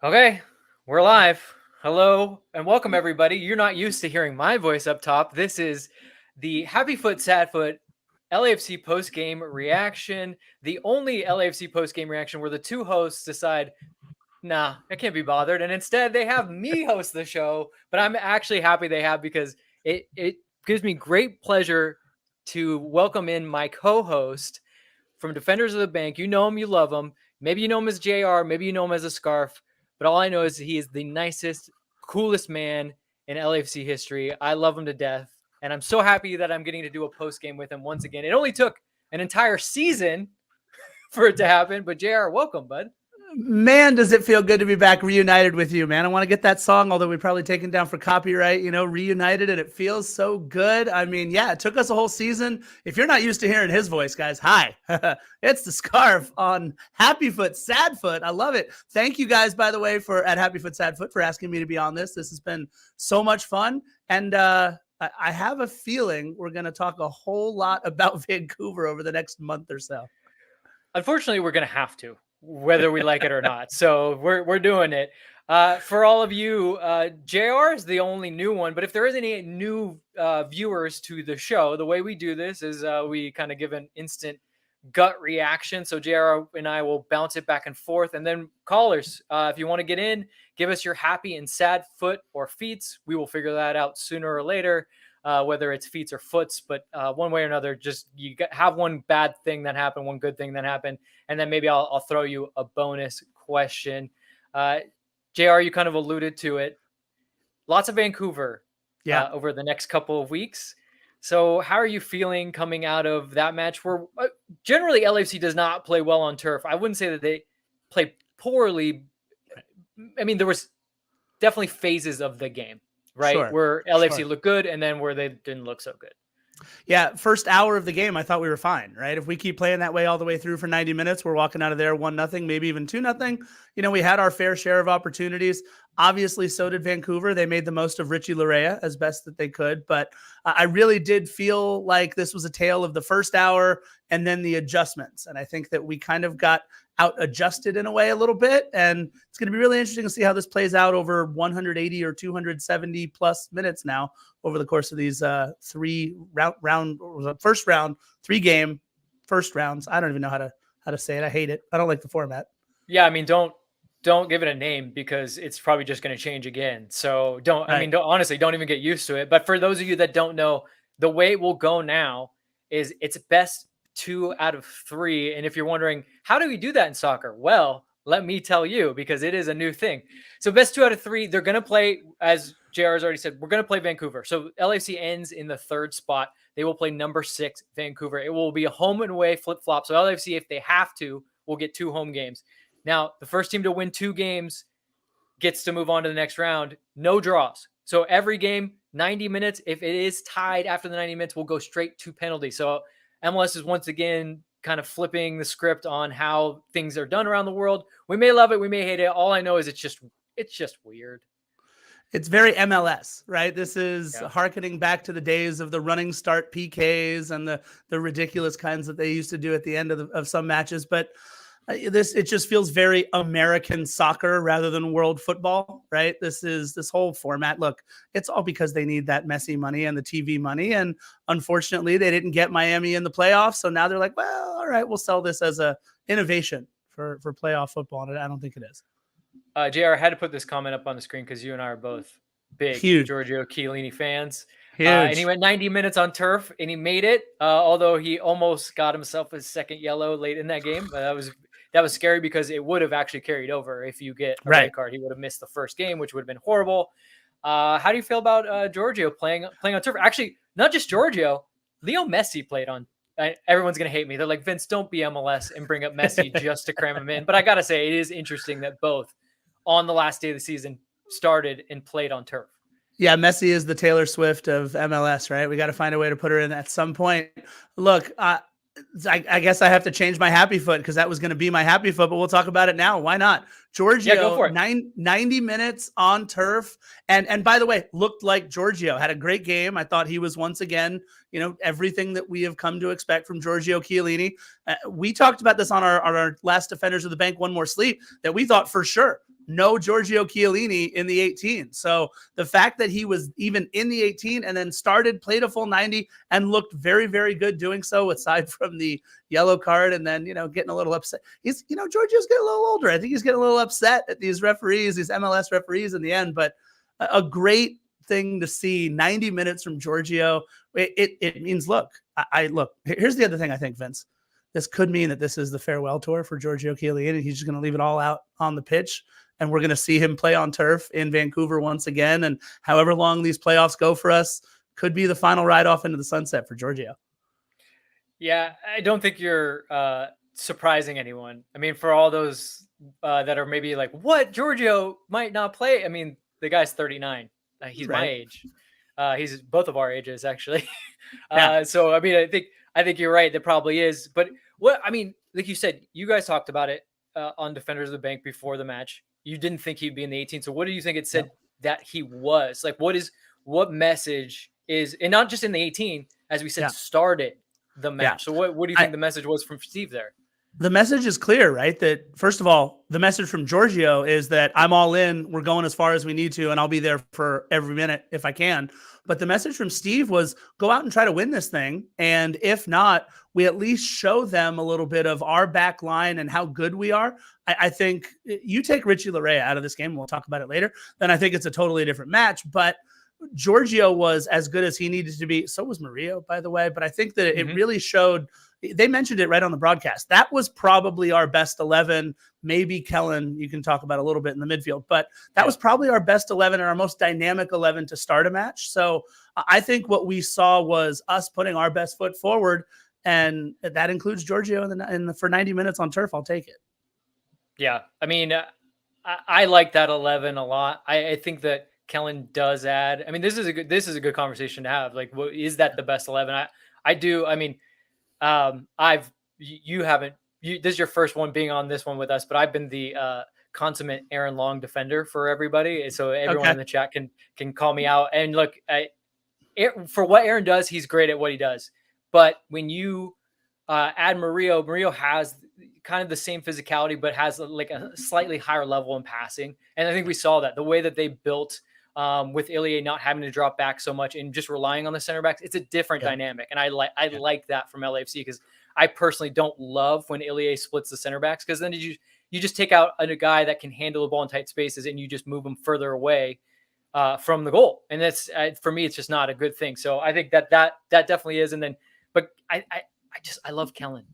Okay, we're live. Hello and welcome, everybody. You're not used to hearing my voice up top. This is the Happy Foot, Sad Foot LAFC post game reaction. The only LAFC post game reaction where the two hosts decide, nah, I can't be bothered. And instead, they have me host the show. But I'm actually happy they have because it gives me great pleasure to welcome in my co host from Defenders of the Bank. You know him, you love him. Maybe you know him as JR, maybe you know him as a Scarf, but all I know is he is the nicest, coolest man in LAFC history. I love him to death, and I'm so happy that I'm getting to do a post game with him once again. It only took an entire season for it to happen, but JR, welcome, bud. Man, does it feel good to be back reunited with you, man. I want to get that song, although we probably taken down for copyright, reunited, and it feels so good. I mean, yeah, it took us a whole season. If you're not used to hearing his voice, guys, hi. It's the Scarf on Happy Foot, Sad Foot. I love it. Thank you guys, by the way, at Happy Foot, Sad Foot for asking me to be on this. This has been so much fun. And I have a feeling we're going to talk a whole lot about Vancouver over the next month or so. Unfortunately, we're going to have to, whether we like it or not. So we're doing it. For all of you, JR is the only new one, but if there is any new viewers to the show, the way we do this is we kind of give an instant gut reaction. So JR and I will bounce it back and forth. And then callers, if you want to get in, give us your happy and sad foot or feets. We will figure that out sooner or later. Whether it's feet or foots, but one way or another, just have one bad thing that happened, one good thing that happened, and then maybe I'll throw you a bonus question. JR, you kind of alluded to it. Lots of Vancouver over the next couple of weeks. So how are you feeling coming out of that match where generally LAFC does not play well on turf? I wouldn't say that they play poorly. I mean, there was definitely phases of the game. Right, sure, where LAFC looked good and then where they didn't look so good. Yeah, first hour of the game, I thought we were fine, right? If we keep playing that way all the way through for 90 minutes, we're walking out of there 1-0, maybe even 2-0. We had our fair share of opportunities. Obviously, so did Vancouver. They made the most of Richie Larea as best that they could. But I really did feel like this was a tale of the first hour and then the adjustments. And I think that we kind of got out adjusted in a way a little bit. And it's going to be really interesting to see how this plays out over 180 or 270 plus minutes now over the course of these three game first rounds. I don't even know how to say it. I hate it. I don't like the format. Yeah, I mean, don't give it a name because it's probably just going to change again. So honestly, don't even get used to it. But for those of you that don't know, the way it will go now is it's best 2 out of 3. And if you're wondering, how do we do that in soccer? Well, let me tell you, because it is a new thing. So best 2 out of 3, they're going to play, as JR has already said, we're going to play Vancouver. So LAFC ends in the 3rd spot. They will play number 6, Vancouver. It will be a home and away flip-flop. So LAFC, if they have to, will get 2 home games. Now, the first team to win 2 games gets to move on to the next round. No draws. So every game, 90 minutes. If it is tied after the 90 minutes, we'll go straight to penalty. So MLS is once again kind of flipping the script on how things are done around the world. We may love it, we may hate it. All I know is it's just weird. It's very MLS, right? This is hearkening back to the days of the running start PKs and the ridiculous kinds that they used to do at the end of some matches. But it just feels very American soccer rather than world football, right? This whole format. Look, it's all because they need that Messi money and the TV money. And unfortunately, they didn't get Miami in the playoffs. So now they're like, well, all right, we'll sell this as a innovation for playoff football. And I don't think it is. JR, I had to put this comment up on the screen because you and I are both big Giorgio Chiellini fans. And he went 90 minutes on turf and he made it, although he almost got himself his second yellow late in that game. That was scary because it would have actually carried over if you get a red card. He would have missed the first game, which would have been horrible. How do you feel about Giorgio playing on turf? Actually, not just Giorgio. Leo Messi played on. Everyone's going to hate me. They're like, Vince, don't be MLS and bring up Messi just to cram him in. But I got to say, it is interesting that both on the last day of the season started and played on turf. Yeah, Messi is the Taylor Swift of MLS, right? We got to find a way to put her in at some point. Look, I guess I have to change my happy foot because that was going to be my happy foot, but we'll talk about it now. Why not? Giorgio, go for it. 90 minutes on turf. And by the way, looked like Giorgio. Had a great game. I thought he was once again, everything that we have come to expect from Giorgio Chiellini. We talked about this on our last Defenders of the Bank, One More Sleep, that we thought for sure no Giorgio Chiellini in the 18. So the fact that he was even in the 18 and then played a full 90 and looked very, very good doing so, aside from the yellow card and then, getting a little upset. Giorgio's getting a little older. I think he's getting a little upset at these referees, these MLS referees in the end, but a great thing to see 90 minutes from Giorgio. It means, look, here's the other thing I think, Vince. This could mean that this is the farewell tour for Giorgio Chiellini. He's just going to leave it all out on the pitch, and we're going to see him play on turf in Vancouver once again. And however long these playoffs go for us, could be the final ride off into the sunset for Giorgio. Yeah, I don't think you're surprising anyone. I mean, for all those that are maybe like, what, Giorgio might not play? I mean, the guy's 39. He's right. My age. He's both of our ages, actually. Yeah. So, I mean, I think you're right. There probably is. But like you said, you guys talked about it on Defenders of the Bank before the match. You didn't think he'd be in the 18. So what do you think it said that he was? Like, what message is, and not just in the 18, as we said, started the match. Yeah. So what do you think the message was from Steve there? The message is clear, right? That first of all, the message from Giorgio is that I'm all in. We're going as far as we need to, and I'll be there for every minute if I can. But the message from Steve was go out and try to win this thing. And if not, we at least show them a little bit of our back line and how good we are. I think you take Richie Larea out of this game, we'll talk about it later, then I think it's a totally different match. But Giorgio was as good as he needed to be. So was Murillo, by the way. But I think that it really showed. They mentioned it right on the broadcast. That was probably our best 11. Maybe Kellen, you can talk about a little bit in the midfield, but that was probably our best 11 and our most dynamic 11 to start a match. So I think what we saw was us putting our best foot forward, and that includes Giorgio for 90 minutes on turf. I'll take it. Yeah. I mean, I like that 11 a lot. I think that Kellen does add. I mean, this is a good conversation to have. Like, is that the best 11? I do. I mean, you haven't, this is your first one being on this one with us, but I've been the consummate Aaron Long defender for everybody. So everyone in the chat can call me out. And look, for what Aaron does, he's great at what he does. But when you add Murillo has kind of the same physicality, but has like a slightly higher level in passing. And I think we saw that the way that they built with Ilie not having to drop back so much and just relying on the center backs, it's a different dynamic. And I like that from LAFC, because I personally don't love when Ilie splits the center backs, because then you just take out a guy that can handle the ball in tight spaces and you just move them further away from the goal. And that's for me, it's just not a good thing. So I think that definitely is. And then, but I love Kellen.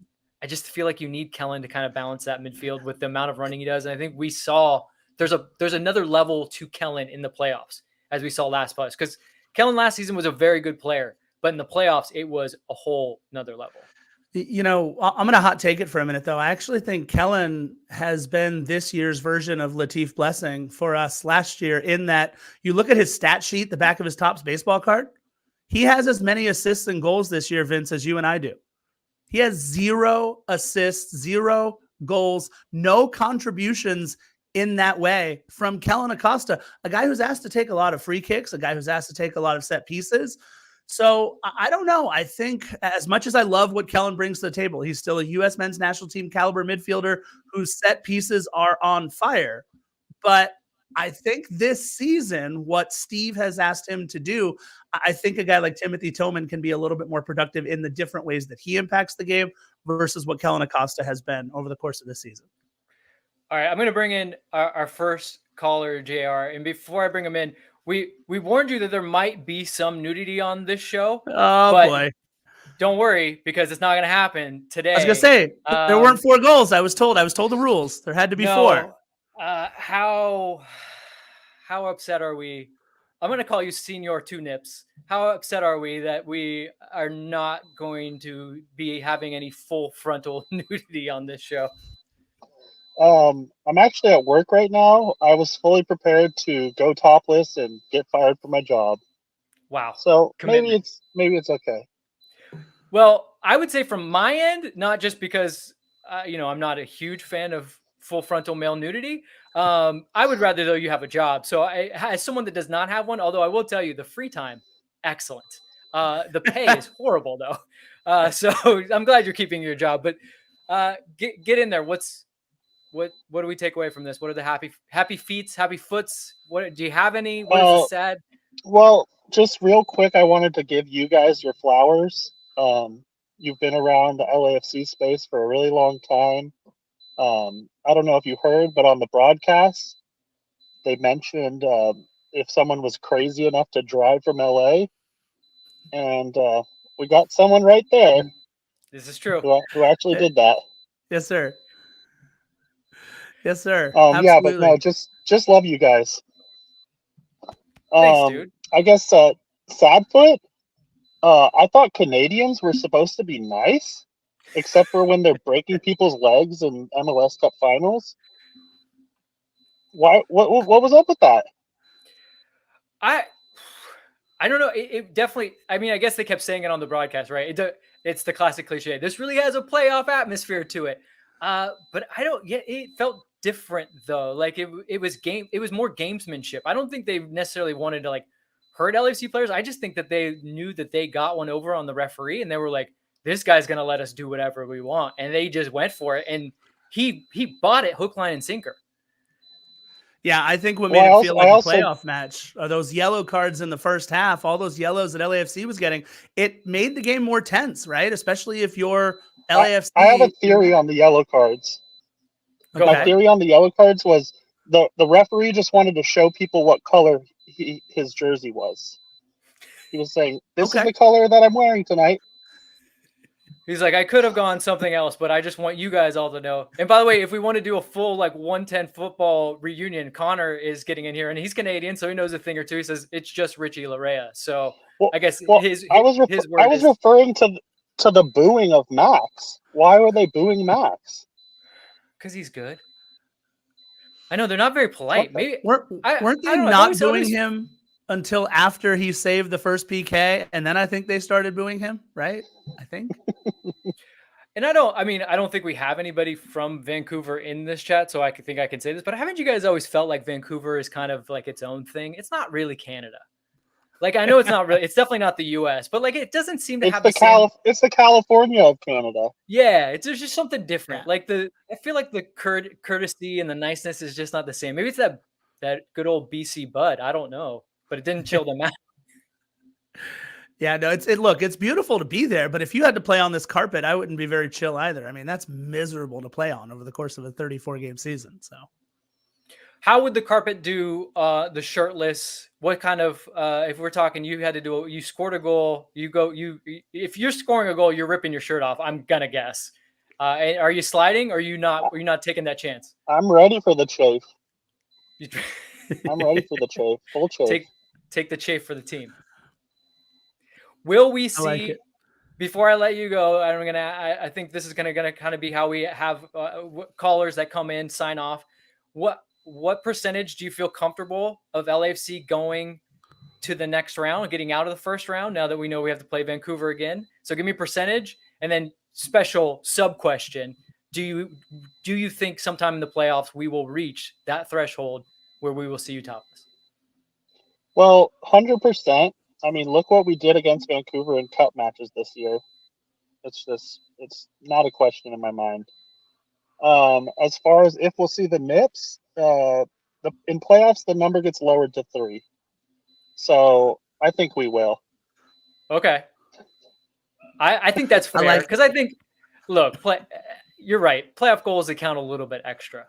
I just feel like you need Kellen to kind of balance that midfield with the amount of running he does. And I think we saw there's another level to Kellen in the playoffs, as we saw last playoffs, because Kellen last season was a very good player, but in the playoffs, it was a whole nother level. I'm going to hot take it for a minute, though. I actually think Kellen has been this year's version of Latif Blessing for us last year, in that you look at his stat sheet, the back of his Topps baseball card. He has as many assists and goals this year, Vince, as you and I do. He has 0 assists, 0 goals, no contributions in that way from Kellen Acosta, a guy who's asked to take a lot of free kicks, a guy who's asked to take a lot of set pieces. So I don't know. I think as much as I love what Kellen brings to the table, he's still a U.S. men's national team caliber midfielder whose set pieces are on fire. But I think this season, what Steve has asked him to do, I think a guy like Timothy Tillman can be a little bit more productive in the different ways that he impacts the game versus what Kellen Acosta has been over the course of this season. All right, I'm going to bring in our first caller, JR. And before I bring him in, we warned you that there might be some nudity on this show. Oh, boy. Don't worry, because it's not going to happen today. I was going to say, there weren't 4 goals. I was told the rules. There had to be 4. How upset are we? I'm going to call you Senior Two Nips. How upset are we that we are not going to be having any full frontal nudity on this show? I'm actually at work right now. I was fully prepared to go topless and get fired from my job. Wow. So maybe it's okay. Well, I would say from my end, not just because I'm not a huge fan of full frontal male nudity. I would rather, though, you have a job. So as someone that does not have one, although I will tell you the free time, excellent. The pay is horrible, though. So I'm glad you're keeping your job. But get in there. What's what do we take away from this? What are the happy feets, happy foots? What do you have any? What is Well, the sad? Well, just real quick, I wanted to give you guys your flowers. You've been around the LAFC space for a really long time. I don't know if you heard, but on the broadcast, they mentioned if someone was crazy enough to drive from LA, and we got someone right there This is true. who actually did that. Yes, sir. Yes, sir. Yeah, but no, just love you guys. Thanks, dude. I guess Sadfoot. I thought Canadians were supposed to be nice, except for when they're breaking people's legs in MLS Cup finals. Why? What was up with that? I don't know. It definitely. I mean, I guess they kept saying it on the broadcast, right? It's the classic cliche. This really has a playoff atmosphere to it. But I don't. Yeah, it felt different though. Like it was game. It was more gamesmanship. I don't think they necessarily wanted to like hurt LAFC players. I just think that they knew that they got one over on the referee, and they were like, "This guy's gonna let us do whatever we want," and they just went for it. And he bought it hook, line, and sinker. Yeah, I think what made it feel like a playoff match are those yellow cards in the first half, all those yellows that LAFC was getting. It made the game more tense, right? Especially if you're LAFC. I have a theory on the yellow cards. Okay. My theory on the yellow cards was the referee just wanted to show people what color his jersey was. He was saying, this is the color that I'm wearing tonight. He's like, I could have gone something else, but I just want you guys all to know. And by the way, if we want to do a full like 110 football reunion, Connor is getting in here, and he's Canadian, so he knows a thing or two. He says it's just Richie Larea. So I guess I was referring to the booing of Max. Why were they booing Max? Because he's good. I know they're not very polite. Maybe weren't they not booing him until after he saved the first PK, and then I think they started booing him, right? I think. And I don't think we have anybody from Vancouver in this chat, so I think I can say this, but haven't you guys always felt like Vancouver is kind of like its own thing? It's not really Canada. Like, I know it's not really, it's definitely not the US, but like, it doesn't seem to have the same. It's the California of Canada. Yeah, there's just something different. Like I feel like the courtesy and the niceness is just not the same. Maybe it's that good old BC Bud. I don't know, but it didn't chill them out. Yeah, no, it's beautiful to be there, but if you had to play on this carpet, I wouldn't be very chill either. I mean, that's miserable to play on over the course of a 34-game season. So how would the carpet do the shirtless? What kind of if we're talking you had to do you scored a goal, if you're scoring a goal, you're ripping your shirt off, I'm gonna guess. Are you sliding or are you not taking that chance? I'm ready for the chafe. I'm ready for the chafe. Full chafe. Take the chafe for the team. Will we see before I let you go? I think this is gonna kind of be how we have callers that come in sign off. What percentage do you feel comfortable of LAFC going to the next round, getting out of the first round? Now that we know we have to play Vancouver again, so give me a percentage, and then special sub question: Do you think sometime in the playoffs we will reach that threshold where we will see you topless? Well, 100%. I mean, look what we did against Vancouver in cup matches this year. It's not a question in my mind. As far as if we'll see the Nips, in playoffs, the number gets lowered to 3. So I think we will. Okay. I think that's fair because I think, look, you're right. Playoff goals account a little bit extra.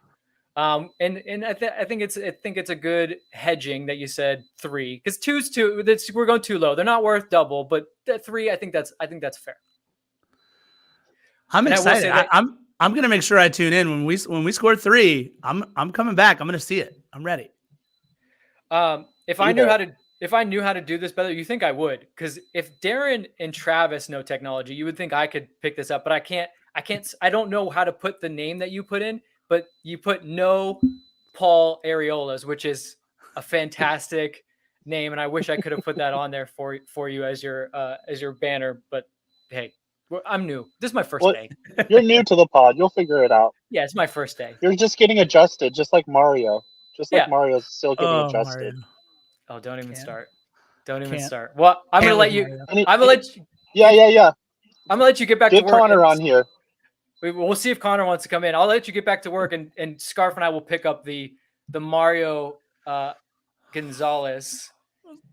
And I think it's a good hedging that you said 3 because 2's 2. We're going too low. They're not worth double, but 3, I think that's fair. I'm excited. I'm gonna make sure I tune in when we score 3. I'm coming back. I'm gonna see it. I'm ready. If I knew how to do this better, you think I would? Because if Darren and Travis know technology, you would think I could pick this up, but I can't. I don't know how to put the name that you put in. But you put no Paul Areolas, which is a fantastic name, and I wish I could have put that on there for you as your banner. But hey, I'm new. This is my first day. You're new to the pod. You'll figure it out. Yeah, it's my first day. You're just getting adjusted, just like Mario. Mario's still getting adjusted. Mario. Oh, don't even start. Don't even start. Well, I'm gonna let you. Yeah. I'm gonna let you get back to work. Get Connor on here. We'll see if Connor wants to come in. I'll let you get back to work, and Scarf and I will pick up the Mario Gonzalez.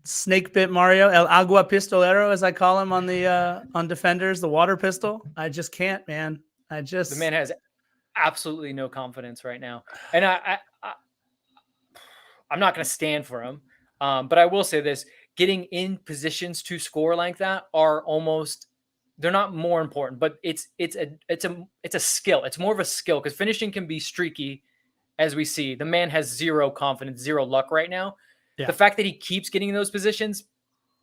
Snake bit Mario, El Agua Pistolero, as I call him on the on Defenders, the water pistol. I just can't, man. The man has absolutely no confidence right now, and I'm not going to stand for him, but I will say this: getting in positions to score like that are almost, they're not more important, but it's a skill. It's more of a skill, because finishing can be streaky, as we see. The man has zero confidence, zero luck right now. Yeah. The fact that he keeps getting in those positions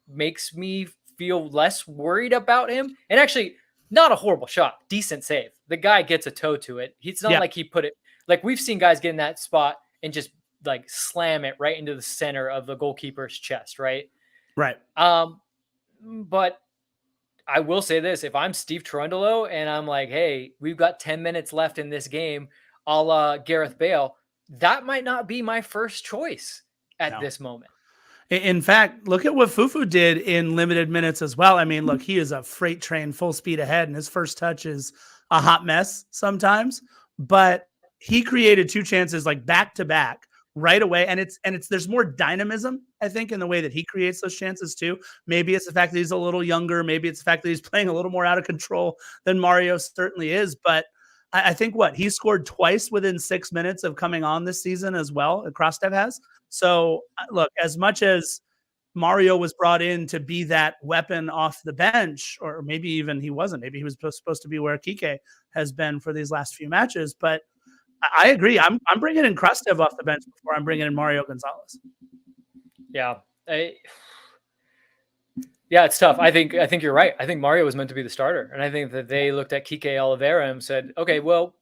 makes me feel less worried about him. And actually, not a horrible shot, decent save. The guy gets a toe to it. It's not like he put it, like we've seen guys get in that spot and just like slam it right into the center of the goalkeeper's chest, right? Right. But I will say this: if I'm Steve Cherundolo and I'm like, hey, we've got 10 minutes left in this game, a la Gareth Bale, that might not be my first choice at this moment. In fact, look at what Fufu did in limited minutes as well. I mean, look, he is a freight train full speed ahead, and his first touch is a hot mess sometimes, but he created 2 chances like back to back right away. And there's more dynamism, I think, in the way that he creates those chances too. Maybe it's the fact that he's a little younger. Maybe it's the fact that he's playing a little more out of control than Mario certainly is. But I think he scored twice within 6 minutes of coming on this season as well. Krostev has. So look, as much as Mario was brought in to be that weapon off the bench, or maybe even he wasn't, maybe he was supposed to be where Kike has been for these last few matches. But I agree. I'm bringing in Krostev off the bench before I'm bringing in Mario Gonzalez. Yeah. Yeah, it's tough. I think you're right. I think Mario was meant to be the starter. And I think that they looked at Kike Oliveira and said, okay, well,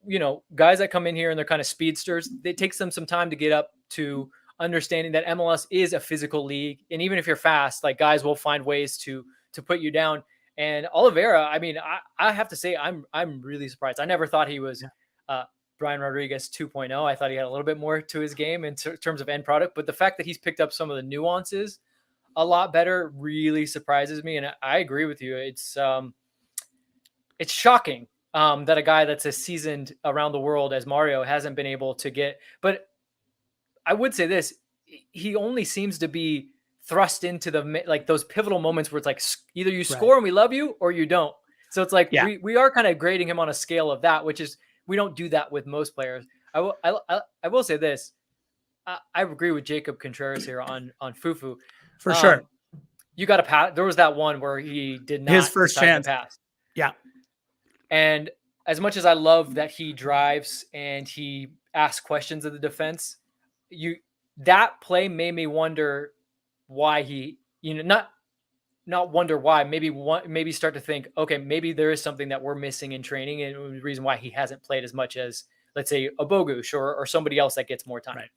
guys that come in here and they're kind of speedsters, it takes them some time to get up to understanding that MLS is a physical league. And even if you're fast, like, guys will find ways to put you down. And Oliveira, I mean, I have to say, I'm really surprised. I never thought he was Brian Rodriguez 2.0. I thought he had a little bit more to his game in terms of end product. But the fact that he's picked up some of the nuances a lot better really surprises me. And I agree with you. It's shocking that a guy that's as seasoned around the world as Mario hasn't been able to get. But I would say this: he only seems to be thrust into those pivotal moments where it's like either you score and we love you, or you don't. So it's like we are kind of grading him on a scale of that, which is, we don't do that with most players. I will say this: I agree with Jacob Contreras here on Fufu. For sure. You got to pass. There was that one where he did not his first chance pass. Yeah. And as much as I love that he drives and he asks questions of the defense, that play made me wonder why he, not wonder why, maybe start to think, okay, maybe there is something that we're missing in training, and the reason why he hasn't played as much as, let's say, a Bogusz or somebody else that gets more time. Right.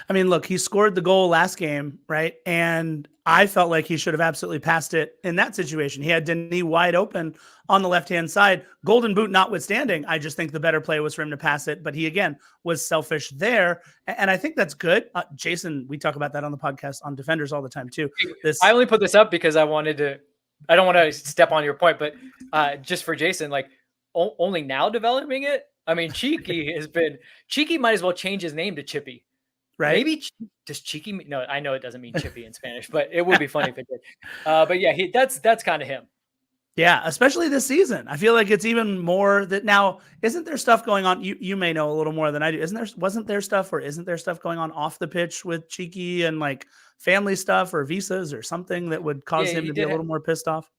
I mean, look, he scored the goal last game, right? And I felt like he should have absolutely passed it in that situation. He had Denis wide open on the left-hand side. Golden boot notwithstanding, I just think the better play was for him to pass it. But he, again, was selfish there. And I think that's good. Jason, we talk about that on the podcast on Defenders all the time, too. I only put this up because I don't want to step on your point, but just for Jason, like, only now developing it. I mean, Cheeky might as well change his name to Chippy. Right? Maybe does Cheeky? No, I know it doesn't mean chippy in Spanish, but it would be funny if it did. But yeah, that's kind of him. Yeah, especially this season. I feel like it's even more that now. Isn't there stuff going on? You may know a little more than I do. Wasn't there stuff, or isn't there stuff going on off the pitch with Cheeky and like family stuff or visas or something that would cause him to be a little more pissed off?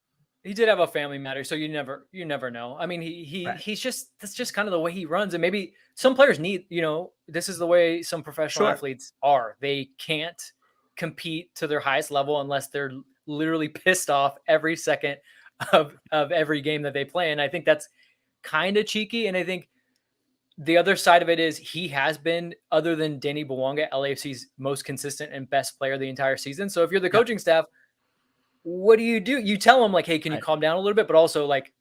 He did have a family matter, so you never know. I mean, that's just kind of the way he runs, and maybe some players need, this is the way some professional athletes are. They can't compete to their highest level unless they're literally pissed off every second of every game that they play. And I think that's kind of cheeky. And I think the other side of it is he has been, other than Danny Bouanga, LAFC's most consistent and best player the entire season. So if you're the coaching staff, what do? You tell them like, hey, can you calm down a little bit? But also like,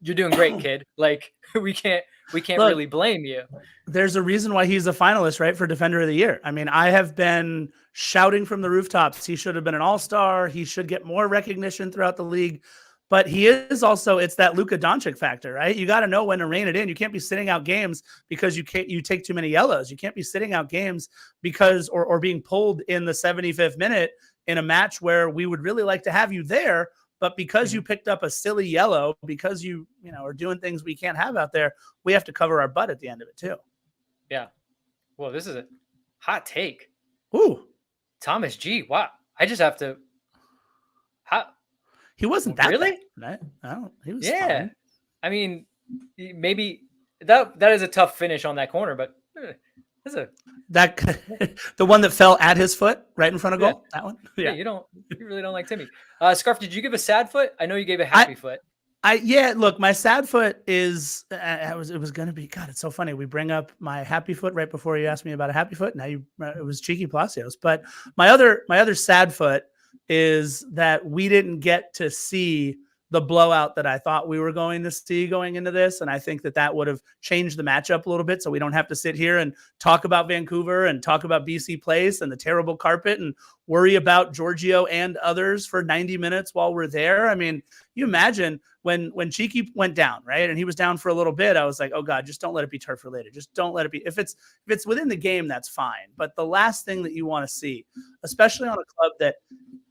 you're doing great, kid. Like we can't really blame you. There's a reason why he's a finalist, right, for Defender of the Year. I mean, I have been shouting from the rooftops, he should have been an all-star. He should get more recognition throughout the league. But he is also, it's that Luka Doncic factor, right? You got to know when to rein it in. You can't be sitting out games because you take too many yellows. You can't be sitting out games because, or being pulled in the 75th minute in a match where we would really like to have you there. But because you picked up a silly yellow, because you are doing things we can't have out there, we have to cover our butt at the end of it too. Yeah. Well, this is a hot take. Ooh. Thomas G. Wow. I just have to. He wasn't that really? bad, right? He was yeah. fine. I mean, maybe that is a tough finish on that corner, but the one that fell at his foot right in front of goal. That one. Yeah. You really don't like Timmy. Scarf, did you give a sad foot? I know you gave a happy foot. Look, my sad foot is it was going to be, God, it's so funny. We bring up my happy foot right before you asked me about a happy foot. Now it was Cheeky Palacios, but my other sad foot is that we didn't get to see the blowout that I thought we were going to see going into this. And I think that would have changed the matchup a little bit. So we don't have to sit here and talk about Vancouver and talk about BC Place and the terrible carpet and worry about Giorgio and others for 90 minutes while we're there. I mean, you imagine when Cheeky went down, right? And he was down for a little bit. I was like, oh God, just don't let it be turf related. Just don't let it be. If it's within the game, that's fine. But the last thing that you want to see, especially on a club that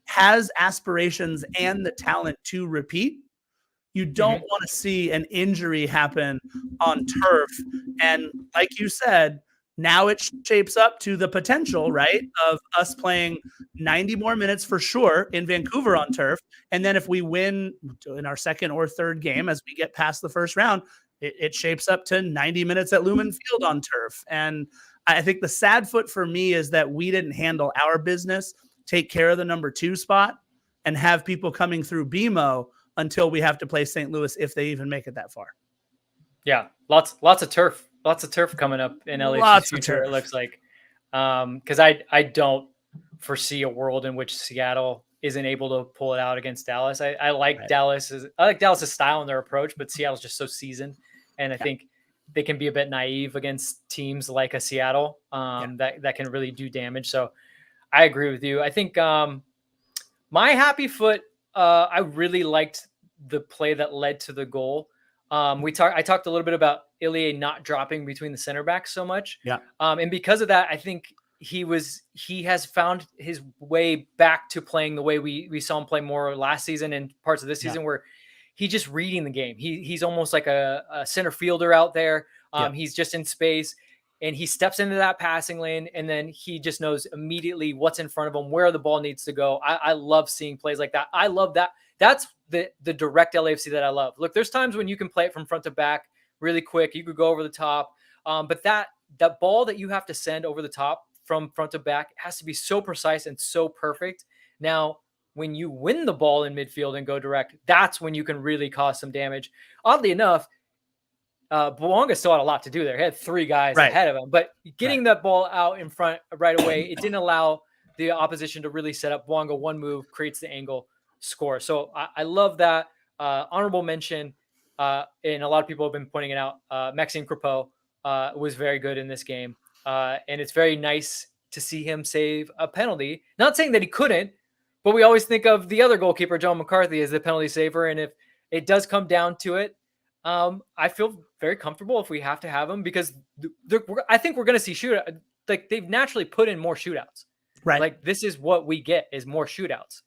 has aspirations and the talent to repeat, you don't want to see an injury happen on turf. And like you said, now it shapes up to the potential, right, of us playing 90 more minutes for sure in Vancouver on turf. And then if we win in our second or third game, as we get past the first round, it shapes up to 90 minutes at Lumen Field on turf. And I think the sad foot for me is that we didn't handle our business, take care of the number 2 spot, and have people coming through BMO until we have to play St. Louis, if they even make it that far. Yeah, lots of turf coming up in LAFC's future. It looks like, because I don't foresee a world in which Seattle isn't able to pull it out against Dallas. I like Dallas's style and their approach, but Seattle's just so seasoned, and I think they can be a bit naive against teams like a Seattle that can really do damage. So I agree with you. I think my happy foot, I really liked the play that led to the goal. I talked a little bit about Ilie not dropping between the center backs so much. Yeah. And because of that, I think he has found his way back to playing the way we saw him play more last season and parts of this season, where he's just reading the game. He's almost like a center fielder out there. He's just in space, and he steps into that passing lane, and then he just knows immediately what's in front of him, where the ball needs to go. I love seeing plays like that. I love that. That's the direct LAFC that I love. Look, there's times when you can play it from front to back really quick. You could go over the top. But that ball that you have to send over the top from front to back has to be so precise and so perfect. Now, when you win the ball in midfield and go direct, that's when you can really cause some damage. Oddly enough, Bouanga still had a lot to do there. He had 3 guys ahead of him, but getting that ball out in front right away, it didn't allow the opposition to really set up. Bouanga, one move, creates the angle, score. So I love that. Honorable mention, and a lot of people have been pointing it out, Maxime Crepeau was very good in this game. And it's very nice to see him save a penalty. Not saying that he couldn't, but we always think of the other goalkeeper, John McCarthy, as the penalty saver. And if it does come down to it, I feel very comfortable if we have to have him, because I think we're going to see shootout. Like, they've naturally put in more shootouts, right? Like, this is what we get, is more shootouts.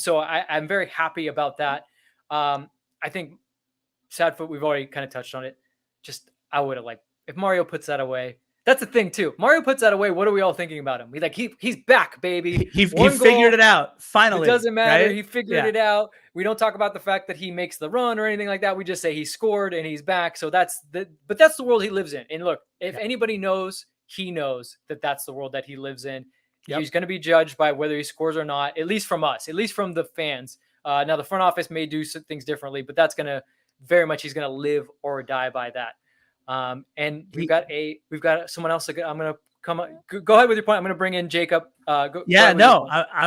So I'm very happy about that. I think Sadfoot, we've already kind of touched on it. Just, I would have liked, if Mario puts that away. That's the thing too. Mario puts that away. What are we all thinking about him? He's back, baby. He figured it out. Finally. It doesn't matter. Right? He figured it out. We don't talk about the fact that he makes the run or anything like that. We just say he scored and he's back. So but that's the world he lives in. And look, if anybody knows, he knows that that's the world that he lives in. Yep. He's going to be judged by whether he scores or not, at least from us, at least from the fans. Now the front office may do some things differently, but that's going to he's going to live or die by that. And we've got someone else. I'm going to come. Go ahead with your point. I'm going to bring in Jacob. I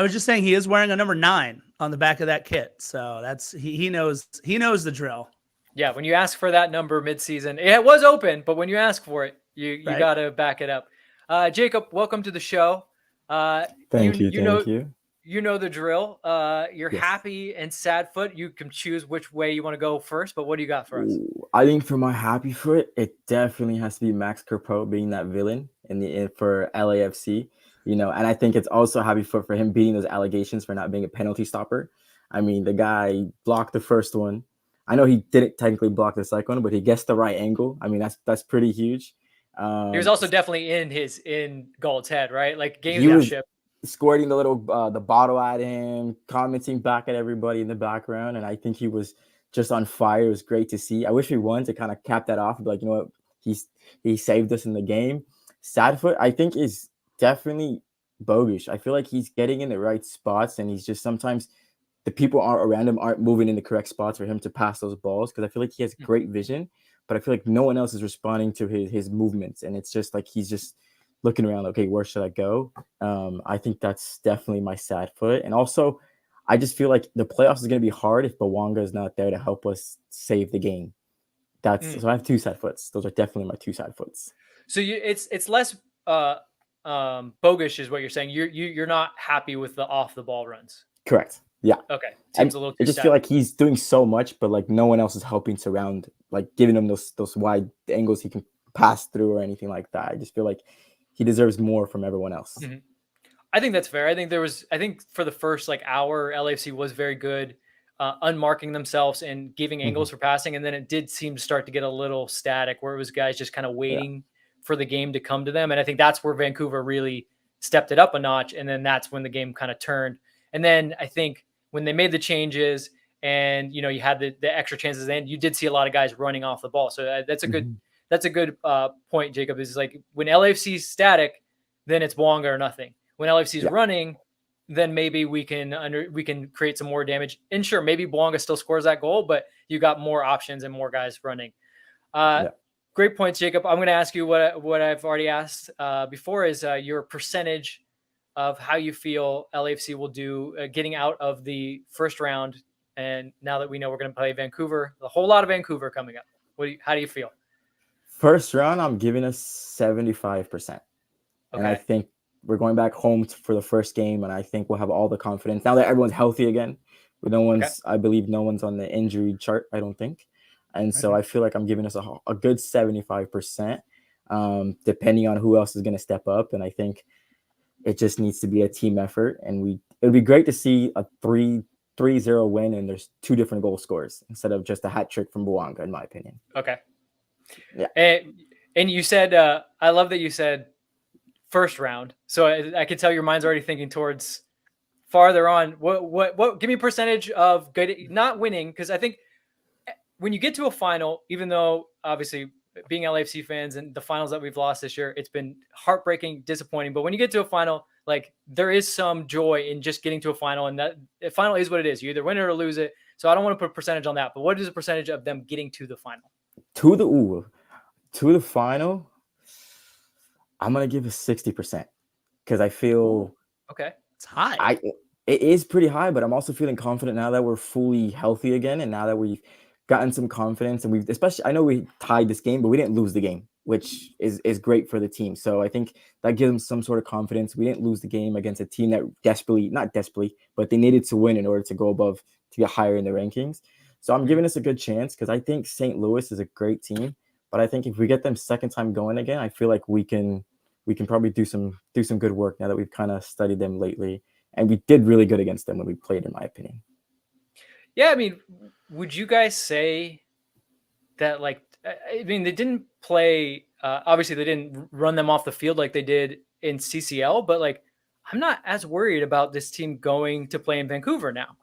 was just saying he is wearing a number 9 on the back of that kit. So that's, he knows the drill. Yeah. When you ask for that number mid-season, it was open, but when you ask for it, you got to back it up. Jacob, welcome to the show. Thank you. you know the drill. You're Yes. happy and sad foot. You can choose which way you want to go first, but what do you got for us? Ooh, I think for my happy foot, it definitely has to be Max Kerpo being that villain for LAFC, and I think it's also happy foot for him beating those allegations for not being a penalty stopper. I mean, the guy blocked the first one. I know he didn't technically block the second one, but he gets the right angle. I mean, that's pretty huge. He was also definitely in Gold's head, right? Like He was gamesmanship. squirting the bottle at him, commenting back at everybody in the background, and I think he was just on fire. It was great to see. I wish we won to kind of cap that off and be like, you know what, he saved us in the game. Sadfoot, I think, is definitely Bogush. I feel like he's getting in the right spots, and he's just sometimes the people around him aren't moving in the correct spots for him to pass those balls, because I feel like he has great vision, but I feel like no one else is responding to his movements, and it's just like he's just looking around, okay, where should I go? I think that's definitely my sad foot. And also, I just feel like the playoffs is going to be hard if Bouanga is not there to help us save the game. So I have two sad foots. Those are definitely my two sad foots. So it's less bogus is what you're saying. You're not happy with the off the ball runs. Correct. Yeah. Okay. Seems a little too I just sad. feel like he's doing so much, but like no one else is helping surround, like giving him those wide angles he can pass through or anything like that. I just feel like he deserves more from everyone else. Mm-hmm. I think that's fair. I think for the first hour, LAFC was very good, unmarking themselves and giving angles for passing. And then it did seem to start to get a little static where it was guys just kind of waiting for the game to come to them. And I think that's where Vancouver really stepped it up a notch. And then that's when the game kind of turned. And then I think when they made the changes and, you had the extra chances, and you did see a lot of guys running off the ball. So that's a good point, Jacob, is like when LAFC is static, then it's Bouanga or nothing. When LAFC is running, then maybe we can create some more damage. And sure, maybe Bouanga still scores that goal, but you got more options and more guys running. Great points, Jacob. I'm going to ask you what I've already asked before is your percentage of how you feel LAFC will do getting out of the first round. And now that we know we're going to play Vancouver, a whole lot of Vancouver coming up. How do you feel? First round, I'm giving us 75%. And I think we're going back home for the first game, and I think we'll have all the confidence now that everyone's healthy again. But I believe no one's on the injury chart, I don't think. And so I feel like I'm giving us a good 75%, depending on who else is going to step up. And I think it just needs to be a team effort. And it would be great to see a 3-0 win, and there's two different goal scorers instead of just a hat trick from Bouanga, in my opinion. Okay. Yeah. And you said, I love that you said first round. So I can tell your mind's already thinking towards farther on. What give me a percentage of good, not winning. Because I think when you get to a final, even though obviously being LAFC fans and the finals that we've lost this year, it's been heartbreaking, disappointing. But when you get to a final, like there is some joy in just getting to a final, and that a final is what it is. You either win it or lose it. So I don't want to put a percentage on that. But what is the percentage of them getting to the final? To the final, I'm gonna give it 60% because I feel it's high. It is pretty high, but I'm also feeling confident now that we're fully healthy again, and now that we've gotten some confidence, and I know we tied this game, but we didn't lose the game, which is great for the team. So I think that gives them some sort of confidence. We didn't lose the game against a team that not desperately, but they needed to win in order to go above, to get higher in the rankings. So I'm giving us a good chance because I think St. Louis is a great team, but I think if we get them second time going again, I feel like we can probably do some good work now that we've kind of studied them lately, and we did really good against them when we played, in my opinion. Yeah, I mean, would you guys say that they didn't play? Obviously, they didn't run them off the field like they did in CCL, but I'm not as worried about this team going to play in Vancouver now,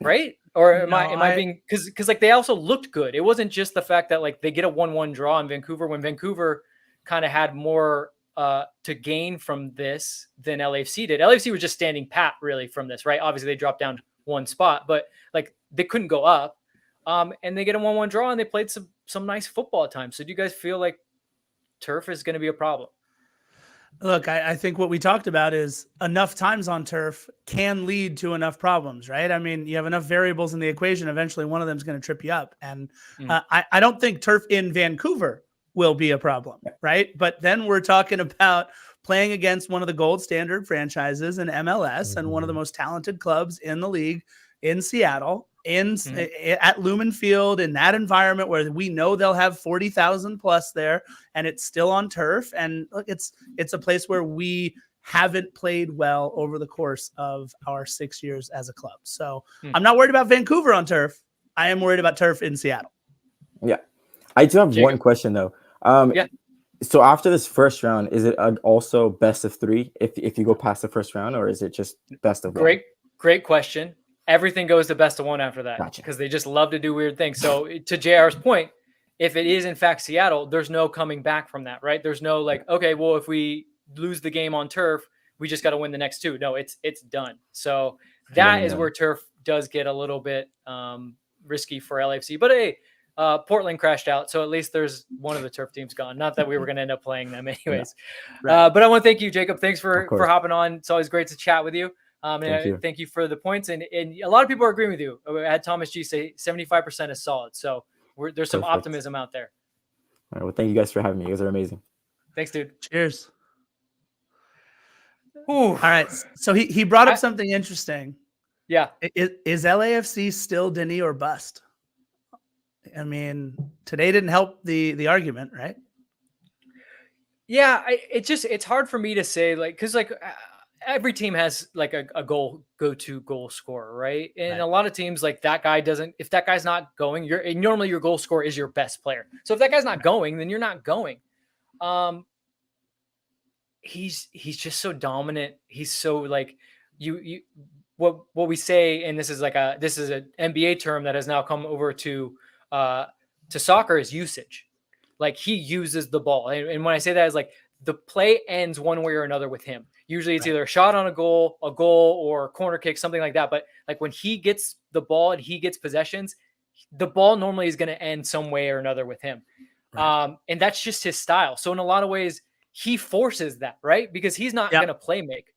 right? Or am I being because they also looked good. It wasn't just the fact that they get a 1-1 draw in Vancouver when Vancouver kind of had more to gain from this than LAFC did. LAFC was just standing pat really from this, right? Obviously, they dropped down one spot, but they couldn't go up. And they get a 1-1 draw, and they played some nice football at times. So do you guys feel like turf is going to be a problem? Look, I think what we talked about is enough times on turf can lead to enough problems, right? I mean, you have enough variables in the equation. Eventually, one of them is going to trip you up. And I don't think turf in Vancouver will be a problem, right? But then we're talking about playing against one of the gold standard franchises in MLS and one of the most talented clubs in the league in Seattle, at Lumen Field, in that environment where we know they'll have 40,000 plus there, and it's still on turf. And look, it's a place where we haven't played well over the course of our 6 years as a club. So I'm not worried about Vancouver on turf. I am worried about turf in Seattle. Yeah. I do have Jacob. one question though. So after this first round, is it also best of 3 if you go past the first round, or is it just best of 1? Great question. Everything goes to best of 1 after that because they just love to do weird things. So to JR's point, if it is in fact Seattle, there's no coming back from that, right? There's no like, okay, well, if we lose the game on turf, we just got to win the next 2. No, it's done. So that is where turf does get a little bit risky for LAFC. But hey, Portland crashed out, so at least there's one of the turf teams gone. Not that we were going to end up playing them anyways. Right. But I want to thank you, Jacob. Thanks for hopping on. It's always great to chat with you. Thank you for the points. And a lot of people are agreeing with you. I had Thomas G say 75% is solid. So there's some optimism out there. All right. Well, thank you guys for having me. You guys are amazing. Thanks, dude. Cheers. Ooh. All right. So he brought up something interesting. Yeah. Is LAFC still Denis or bust? I mean, today didn't help the argument, right? Yeah, it's hard for me to say, like, because like every team has like a go-to goal scorer, right? And a lot of teams, like, that guy doesn't. If that guy's not going, normally your goal scorer is your best player. So if that guy's not going, then you're not going. He's just so dominant. He's so like what we say, and this is an NBA term that has now come over to soccer, is usage. Like, he uses the ball. And when I say that, is like the play ends one way or another with him. Usually it's either a shot on a goal or a corner kick, something like that. But like when he gets the ball and he gets possessions, the ball normally is going to end some way or another with him. Right. And that's just his style. So in a lot of ways, he forces that, right? Because he's not going to play make.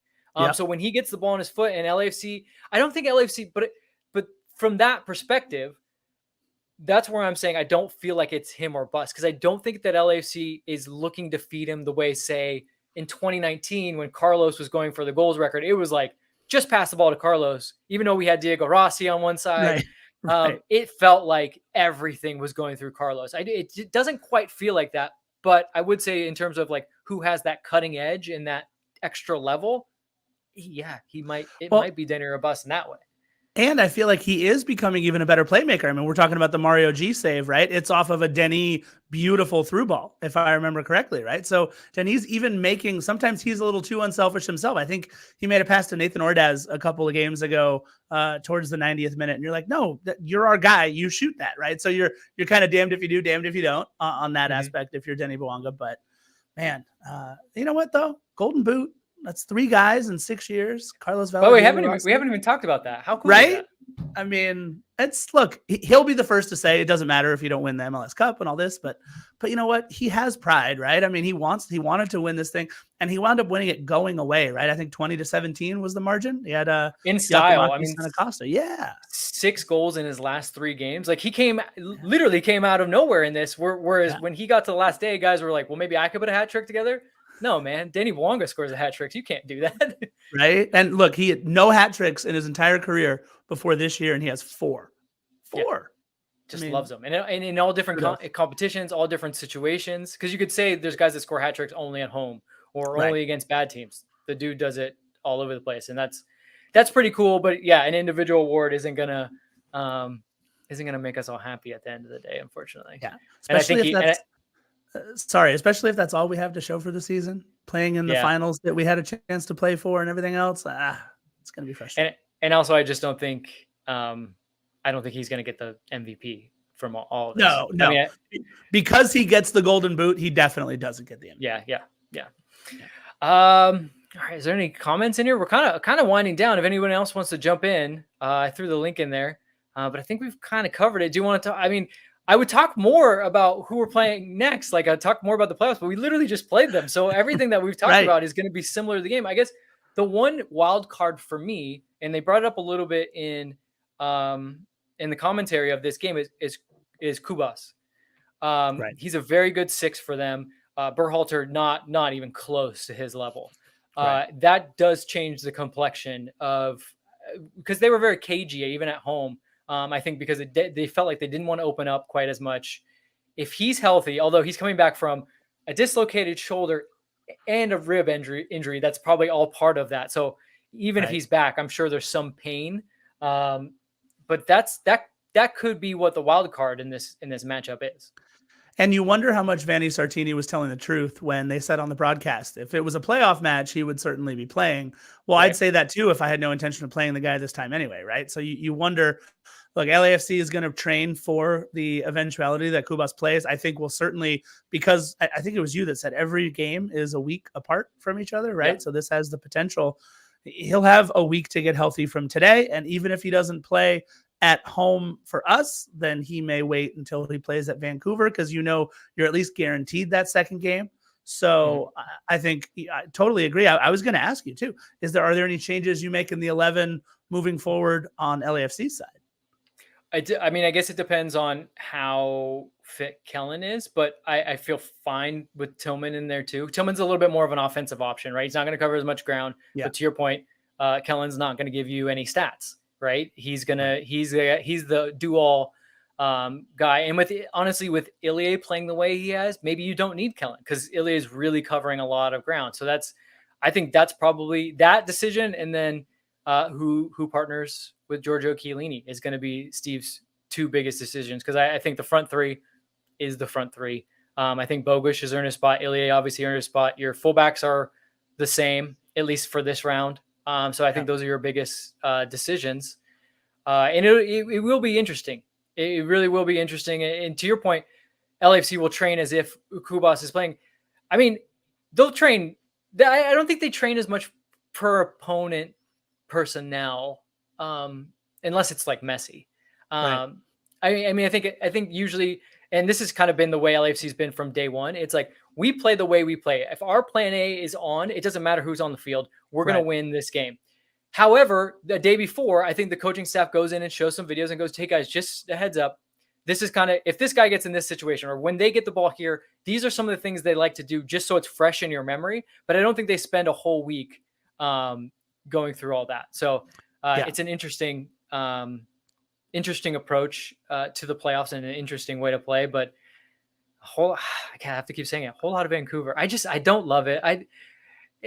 So when he gets the ball on his foot, and LAFC, I don't think LAFC, but from that perspective, that's where I'm saying I don't feel like it's him or bust, because I don't think that LAFC is looking to feed him the way, say, in 2019 when Carlos was going for the goals record. It was like, just pass the ball to Carlos, even though we had Diego Rossi on one side. Right. It felt like everything was going through Carlos. It doesn't quite feel like that, but I would say in terms of like who has that cutting edge and that extra level, he might be Denis or bust in that way. And I feel like he is becoming even a better playmaker. I mean, we're talking about the Mario G save, right? It's off of a Denis beautiful through ball, if I remember correctly, right? So Denis even making, sometimes he's a little too unselfish himself. I think he made a pass to Nathan Ordaz a couple of games ago towards the 90th minute. And you're like, no, you're our guy. You shoot that, right? So you're kind of damned if you do, damned if you don't on that aspect if you're Denis Bouanga. But man, you know what though? Golden Boot. That's 3 guys in 6 years. Carlos Vela. Oh, we haven't even talked about that. How cool, right? Is that? I mean, he'll be the first to say it doesn't matter if you don't win the MLS Cup and all this, but you know what? He has pride, right? I mean, he wanted to win this thing, and he wound up winning it going away, right? I think 20-17 was the margin. He had in style. I mean, Acosta, 6 goals in his last 3 games. Like, he literally came out of nowhere in this. Whereas when he got to the last day, guys were like, well, maybe I could put a hat trick together. No, man. Denis Bouanga scores a hat trick. You can't do that. Right. And look, he had no hat tricks in his entire career before this year, and he has 4. Just loves them. And in all different competitions, all different situations. Because you could say there's guys that score hat tricks only at home or only against bad teams. The dude does it all over the place. And that's pretty cool. But yeah, an individual award isn't gonna make us all happy at the end of the day, unfortunately. Yeah. Especially if that's all we have to show for the season, playing in the finals that we had a chance to play for and everything else. It's going to be frustrating. And also, I just don't think, I don't think he's going to get the MVP from all of this. No. I mean, because he gets the Golden Boot, he definitely doesn't get the MVP. Yeah. All right. Is there any comments in here? We're kind of winding down. If anyone else wants to jump in, I threw the link in there, but I think we've kind of covered it. Do you want to talk? I mean, I would talk more about who we're playing next. Like, I'd talk more about the playoffs, but we literally just played them. So everything that we've talked about is going to be similar to the game. I guess the one wild card for me, and they brought it up a little bit in the commentary of this game, is Kubas. He's a very good 6 for them. Berhalter not even close to his level. Right. That does change the complexion of, because they were very cagey even at home. I think because they felt like they didn't want to open up quite as much. If he's healthy, although he's coming back from a dislocated shoulder and a rib injury, that's probably all part of that. So even if he's back, I'm sure there's some pain. But that could be what the wild card in this matchup is. And you wonder how much Vanni Sartini was telling the truth when they said on the broadcast, if it was a playoff match, he would certainly be playing. Well, right. I'd say that too if I had no intention of playing the guy this time anyway, right? So you wonder, look, LAFC is going to train for the eventuality that Cubas plays. I think we'll certainly, because I think it was you that said every game is a week apart from each other, right? Yeah. So this has the potential. He'll have a week to get healthy from today. And even if he doesn't play at home for us, then he may wait until he plays at Vancouver, because you're at least guaranteed that second game. So I think I totally agree. I was going to ask you too, are there any changes you make in the 11 moving forward on LAFC side? I mean, I guess it depends on how fit Kellen is, but I feel fine with Tillman in there too. Tillman's a little bit more of an offensive option, right? He's not going to cover as much ground, but to your point, Kellen's not going to give you any stats. Right. He's the do-all guy. And honestly, with Ilie playing the way he has, maybe you don't need Kellen because Ilie is really covering a lot of ground. So I think that's probably that decision. And then who partners with Giorgio Chiellini is going to be Steve's two biggest decisions. Because I think the front three is the front three. I think Bogusz has earned a spot. Ilie obviously earned a spot. Your fullbacks are the same, at least for this round. So I think those are your biggest decisions. And it will be interesting. It really will be interesting. And to your point, LAFC will train as if Cubas is playing. I mean, they'll train. I don't think they train as much per opponent personnel, unless it's like Messi. Right. I think usually, and this has kind of been the way LAFC's been from day one. It's like, we play the way we play. If our plan A is on, it doesn't matter who's on the field. We're going to win this game. However, the day before, I think the coaching staff goes in and shows some videos and goes, hey guys, just a heads up. This is kind of, if this guy gets in this situation or when they get the ball here, these are some of the things they like to do just so it's fresh in your memory. But I don't think they spend a whole week going through all that. So it's an interesting approach to the playoffs and an interesting way to play. But I have to keep saying it, a whole lot of Vancouver. I don't love it.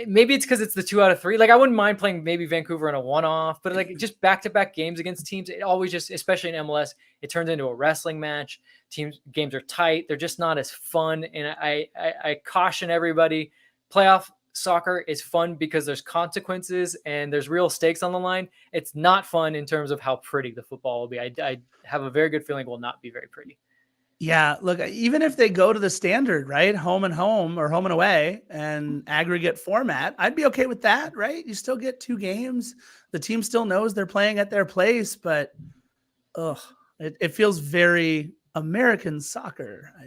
Maybe it's because it's the 2 out of 3. Like, I wouldn't mind playing maybe Vancouver in a one-off, but like just back-to-back games against teams, it always just, especially in MLS, it turns into a wrestling match. Games are tight. They're just not as fun. And I caution everybody, playoff soccer is fun because there's consequences and there's real stakes on the line. It's not fun in terms of how pretty the football will be. I have a very good feeling it will not be very pretty. Yeah, look, even if they go to the standard, right, home and home or home and away and aggregate format, I'd be okay with that, right? You still get 2 games. The team still knows they're playing at their place, but it feels very American soccer. I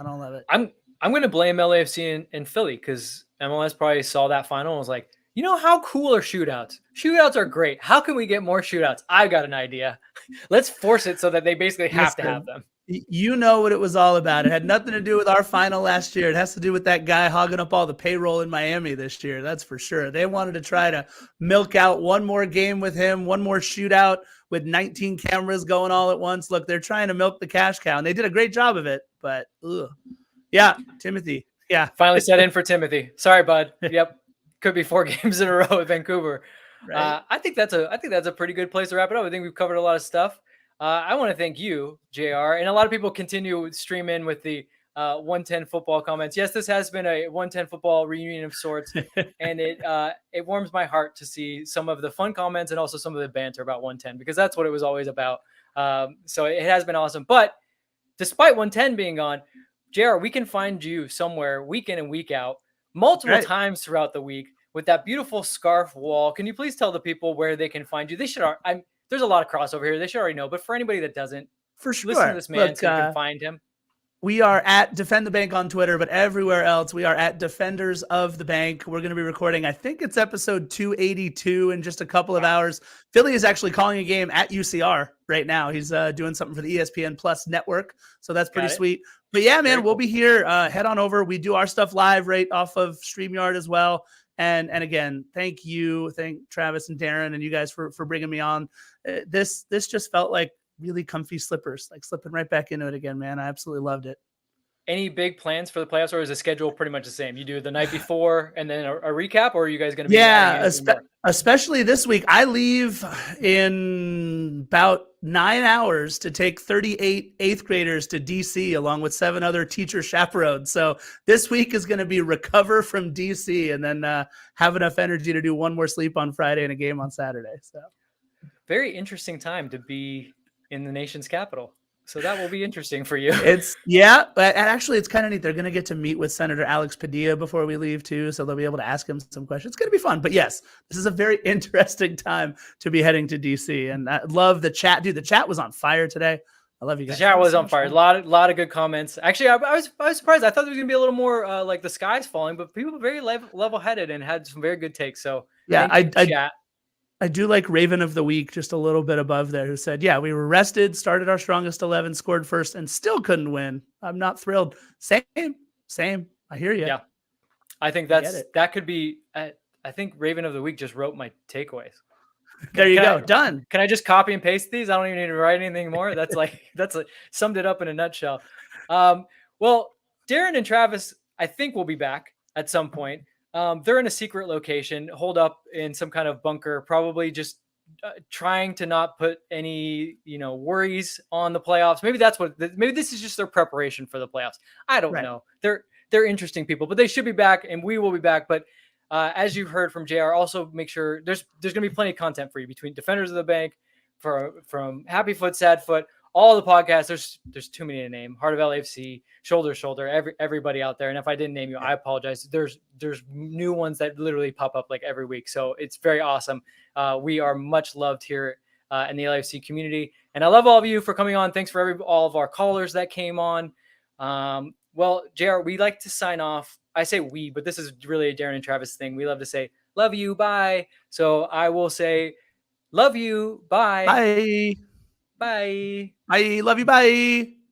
don't love it. I'm going to blame LAFC and Philly because MLS probably saw that final and was like, you know, how cool are shootouts? Shootouts are great. How can we get more shootouts? I've got an idea. Let's force it so that they basically have to have them. You know what it was all about. It had nothing to do with our final last year. It has to do with that guy hogging up all the payroll in Miami this year. That's for sure. They wanted to try to milk out one more game with him, one more shootout with 19 cameras going all at once. Look, they're trying to milk the cash cow, and they did a great job of it. But, yeah, Timothy. Yeah. Finally set in for Timothy. Sorry, bud. Yep. Could be 4 games in a row with Vancouver. Right. I think that's a pretty good place to wrap it up. I think we've covered a lot of stuff. I want to thank you, JR, and a lot of people continue to stream in with the 110 football comments. Yes, this has been a 110 football reunion of sorts, and it warms my heart to see some of the fun comments and also some of the banter about 110 because that's what it was always about. So it has been awesome. But despite 110 being on, JR, we can find you somewhere week in and week out, multiple times throughout the week with that beautiful scarf wall. Can you please tell the people where they can find you? They should. There's a lot of crossover here. They should already know. But for anybody that doesn't, for sure, listen to this man so you can find him. We are at Defend the Bank on Twitter, but everywhere else, we are at Defenders of the Bank. We're going to be recording, I think it's episode 282 in just a couple of hours. Philly is actually calling a game at UCR right now. He's doing something for the ESPN Plus network, so that's pretty sweet. But yeah, man, Very we'll cool. be here. Head on over. We do our stuff live right off of StreamYard as well. And again, thank Travis and Darren and you guys for bringing me on. This just felt like really comfy slippers, like slipping right back into it again, man. I absolutely loved it. Any big plans for the playoffs, or is the schedule pretty much the same? You do the night before and then a recap, or are you guys going to be adding anything more? Especially this week. I leave in about 9 hours to take 38 eighth graders to DC along with 7 other teacher chaperones. So this week is going to be recover from DC and then have enough energy to do one more sleep on Friday and a game on Saturday. So very interesting time to be in the nation's capital. So that will be interesting for you. But actually it's kind of neat. They're going to get to meet with Senator Alex Padilla before we leave too. So they'll be able to ask him some questions. It's going to be fun. But yes, this is a very interesting time to be heading to DC. And I love the chat. Dude, the chat was on fire today. I love you guys. The chat was on fire. A lot of good comments. Actually, I was surprised. I thought there was going to be a little more like the sky's falling, but people were very level-headed and had some very good takes. So yeah, I do like Raven of the Week, just a little bit above there, who said, yeah, we were rested, started our strongest 11, scored first, and still couldn't win. I'm not thrilled. Same. I hear you. Yeah. I think that could be, I think Raven of the Week just wrote my takeaways. There you go. Done. Can I just copy and paste these? I don't even need to write anything more. That's summed it up in a nutshell. Well, Darren and Travis, I think will be back at some point. They're in a secret location, holed up in some kind of bunker, probably just trying to not put any, worries on the playoffs. Maybe maybe this is just their preparation for the playoffs. I don't know. They're interesting people, but they should be back and we will be back. But as you've heard from JR, also make sure there's going to be plenty of content for you between Defenders of the Bank, from Happy Foot, Sad Foot, all the podcasts. There's too many to name. Heart of LAFC, Shoulder, everybody out there. And if I didn't name you, I apologize. There's new ones that literally pop up like every week. So it's very awesome. We are much loved here in the LAFC community. And I love all of you for coming on. Thanks for all of our callers that came on. Well, JR, we like to sign off. I say we, but this is really a Darren and Travis thing. We love to say, love you, bye. So I will say, love you, bye. Bye. Bye. Bye. Love you. Bye.